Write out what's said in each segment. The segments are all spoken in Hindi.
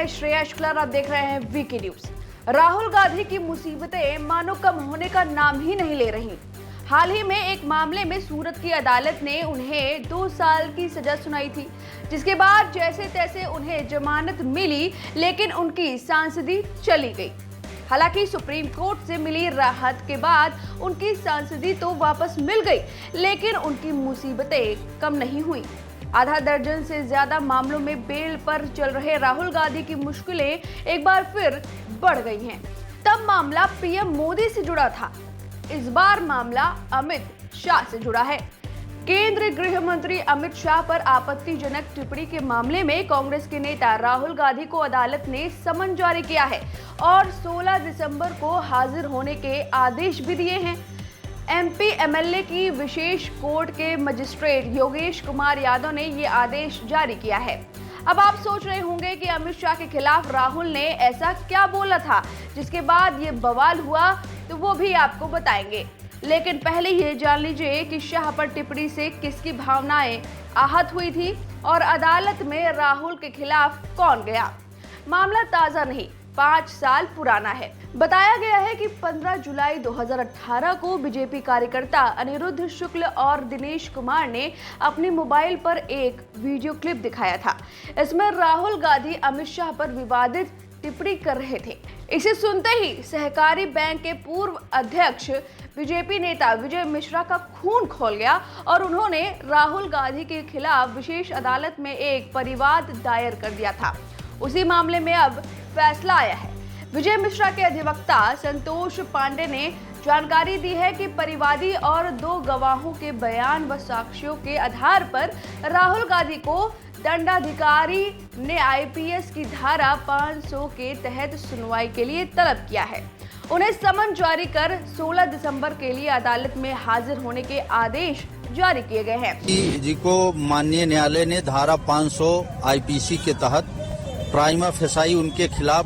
मैं श्रेया शुक्ला, आप देख रहे हैं वीके न्यूज। राहुल गांधी की मुसीबतें मानो कम होने का नाम ही नहीं ले रही। हाल ही में एक मामले में सूरत की अदालत ने उन्हें 2 साल की सजा सुनाई थी, जिसके बाद जैसे तैसे उन्हें जमानत मिली, लेकिन उनकी सांसदी चली गई। हालांकि सुप्रीम कोर्ट से मिली राहत के बाद उनकी सांसदी तो वापस मिल गई, लेकिन उनकी मुसीबतें कम नहीं हुई। आधा दर्जन से ज्यादा मामलों में बेल पर चल रहे राहुल गांधी की मुश्किलें एक बार फिर बढ़ गई हैं। तब मामला पीएम मोदी से जुड़ा था, इस बार मामला अमित शाह से जुड़ा है। केंद्रीय गृह मंत्री अमित शाह पर आपत्तिजनक टिप्पणी के मामले में कांग्रेस के नेता राहुल गांधी को अदालत ने समन जारी किया है और 16 दिसंबर को हाजिर होने के आदेश भी दिए हैं। एमपी एमएलए की विशेष कोर्ट के मजिस्ट्रेट योगेश कुमार यादव ने ये आदेश जारी किया है। अब आप सोच रहे होंगे कि अमित शाह के खिलाफ राहुल ने ऐसा क्या बोला था जिसके बाद ये बवाल हुआ, तो वो भी आपको बताएंगे। लेकिन पहले ये जान लीजिए कि शाह पर टिप्पणी से किसकी भावनाएं आहत हुई थी और अदालत में राहुल के खिलाफ कौन गया। मामला ताजा नहीं, 5 साल पुराना है। बताया गया है कि 15 जुलाई 2018 को बीजेपी कार्यकर्ता अनिरुद्ध शुक्ल और दिनेश कुमार ने अपने मोबाइल पर एक वीडियो क्लिप दिखाया था। इसमें राहुल गांधी अमित शाह पर विवादित टिप्पणी कर रहे थे। इसे सुनते ही सहकारी बैंक के पूर्व अध्यक्ष बीजेपी नेता विजय मिश्रा का खून खौल गया और उन्होंने राहुल गांधी के खिलाफ विशेष अदालत में एक परिवाद दायर कर दिया था। उसी मामले में अब फैसला आया है। विजय मिश्रा के अधिवक्ता संतोष पांडे ने जानकारी दी है कि परिवादी और 2 गवाहों के बयान व साक्ष्यों के आधार पर राहुल गांधी को दंडाधिकारी ने आईपीएस की धारा 500 के तहत सुनवाई के लिए तलब किया है। उन्हें समन जारी कर 16 दिसंबर के लिए अदालत में हाजिर होने के आदेश जारी किए गए हैं। जी को माननीय न्यायालय ने धारा 500 आईपीसी के तहत प्राइमा फेसाई उनके खिलाफ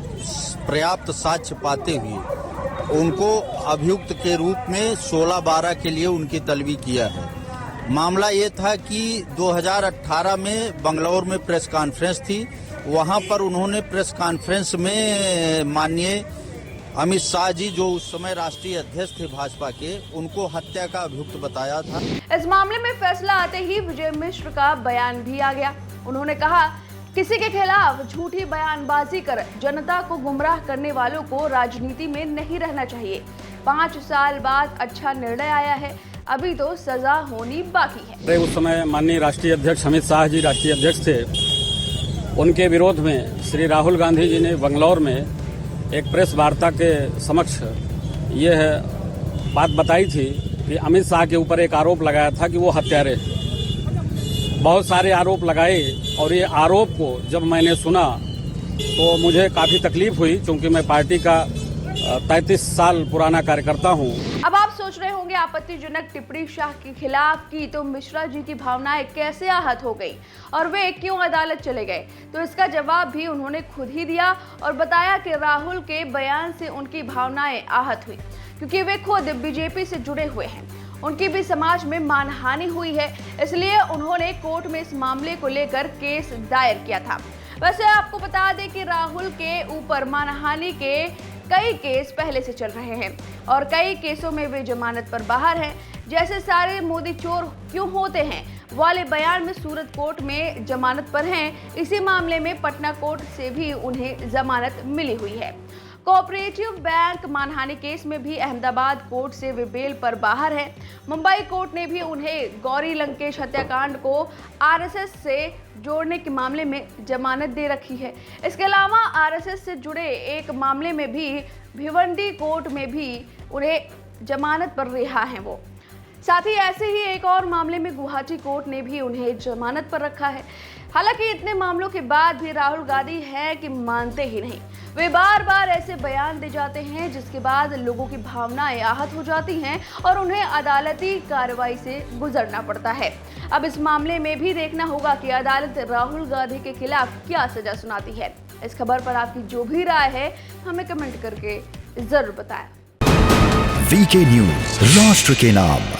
पर्याप्त साक्ष्य पाते हुए उनको अभियुक्त के रूप में 16/12 के लिए उनकी तलबी किया है। मामला ये था कि 2018 में बंगलौर में प्रेस कॉन्फ्रेंस थी, वहां पर उन्होंने प्रेस कॉन्फ्रेंस में माननीय अमित शाह जी, जो उस समय राष्ट्रीय अध्यक्ष थे भाजपा के, उनको हत्या का अभियुक्त बताया था। इस मामले में फैसला आते ही विजय मिश्र का बयान भी आ गया। उन्होंने कहा, किसी के खिलाफ झूठी बयानबाजी कर जनता को गुमराह करने वालों को राजनीति में नहीं रहना चाहिए। 5 साल बाद अच्छा निर्णय आया है, अभी तो सजा होनी बाकी है। उस समय माननीय राष्ट्रीय अध्यक्ष अमित शाह जी राष्ट्रीय अध्यक्ष थे, उनके विरोध में श्री राहुल गांधी जी ने बंगलौर में एक प्रेस वार्ता के समक्ष यह बात बताई थी कि अमित शाह के ऊपर एक आरोप लगाया था कि वो हत्यारे। बहुत सारे आरोप लगाए और ये आरोप को जब मैंने सुना तो मुझे काफ़ी तकलीफ हुई, क्योंकि मैं पार्टी का 33 साल पुराना कार्यकर्ता हूँ। अब आप सोच रहे होंगे आपत्तिजनक टिप्पणी शाह के खिलाफ की तो मिश्रा जी की भावनाएं कैसे आहत हो गई और वे क्यों अदालत चले गए, तो इसका जवाब भी उन्होंने खुद ही दिया और बताया कि राहुल के बयान से उनकी भावनाएं आहत हुई, क्योंकि वे खुद बीजेपी से जुड़े हुए हैं। उनकी भी समाज में मानहानि हुई है, इसलिए उन्होंने कोर्ट में इस मामले को लेकर केस दायर किया था। वैसे आपको बता दें कि राहुल के ऊपर मानहानि के कई केस पहले से चल रहे हैं और कई केसों में वे जमानत पर बाहर हैं। जैसे सारे मोदी चोर क्यों होते हैं वाले बयान में सूरत कोर्ट में जमानत पर हैं, इसी मामले में पटना कोर्ट से भी उन्हें जमानत मिली हुई है। कोऑपरेटिव बैंक मानहानि केस में भी अहमदाबाद कोर्ट से वे बेल पर बाहर हैं। मुंबई कोर्ट ने भी उन्हें गौरी लंकेश हत्याकांड को आरएसएस से जोड़ने के मामले में जमानत दे रखी है। इसके अलावा आरएसएस से जुड़े एक मामले में भी भिवंडी कोर्ट में भी उन्हें जमानत पर रिहा हैं वो। साथ ही ऐसे ही एक और मामले में गुवाहाटी कोर्ट ने भी उन्हें जमानत पर रखा है। हालांकि इतने मामलों के बाद भी राहुल गांधी है कि मानते ही नहीं। वे बार बार ऐसे बयान दे जाते हैं जिसके बाद लोगों की भावनाएं आहत हो जाती हैं और उन्हें अदालती कार्रवाई से गुजरना पड़ता है। अब इस मामले में भी देखना होगा कि अदालत राहुल गांधी के खिलाफ क्या सजा सुनाती है। इस खबर पर आपकी जो भी राय है हमें कमेंट करके जरूर बताएं। वीके न्यूज, राष्ट्र के नाम।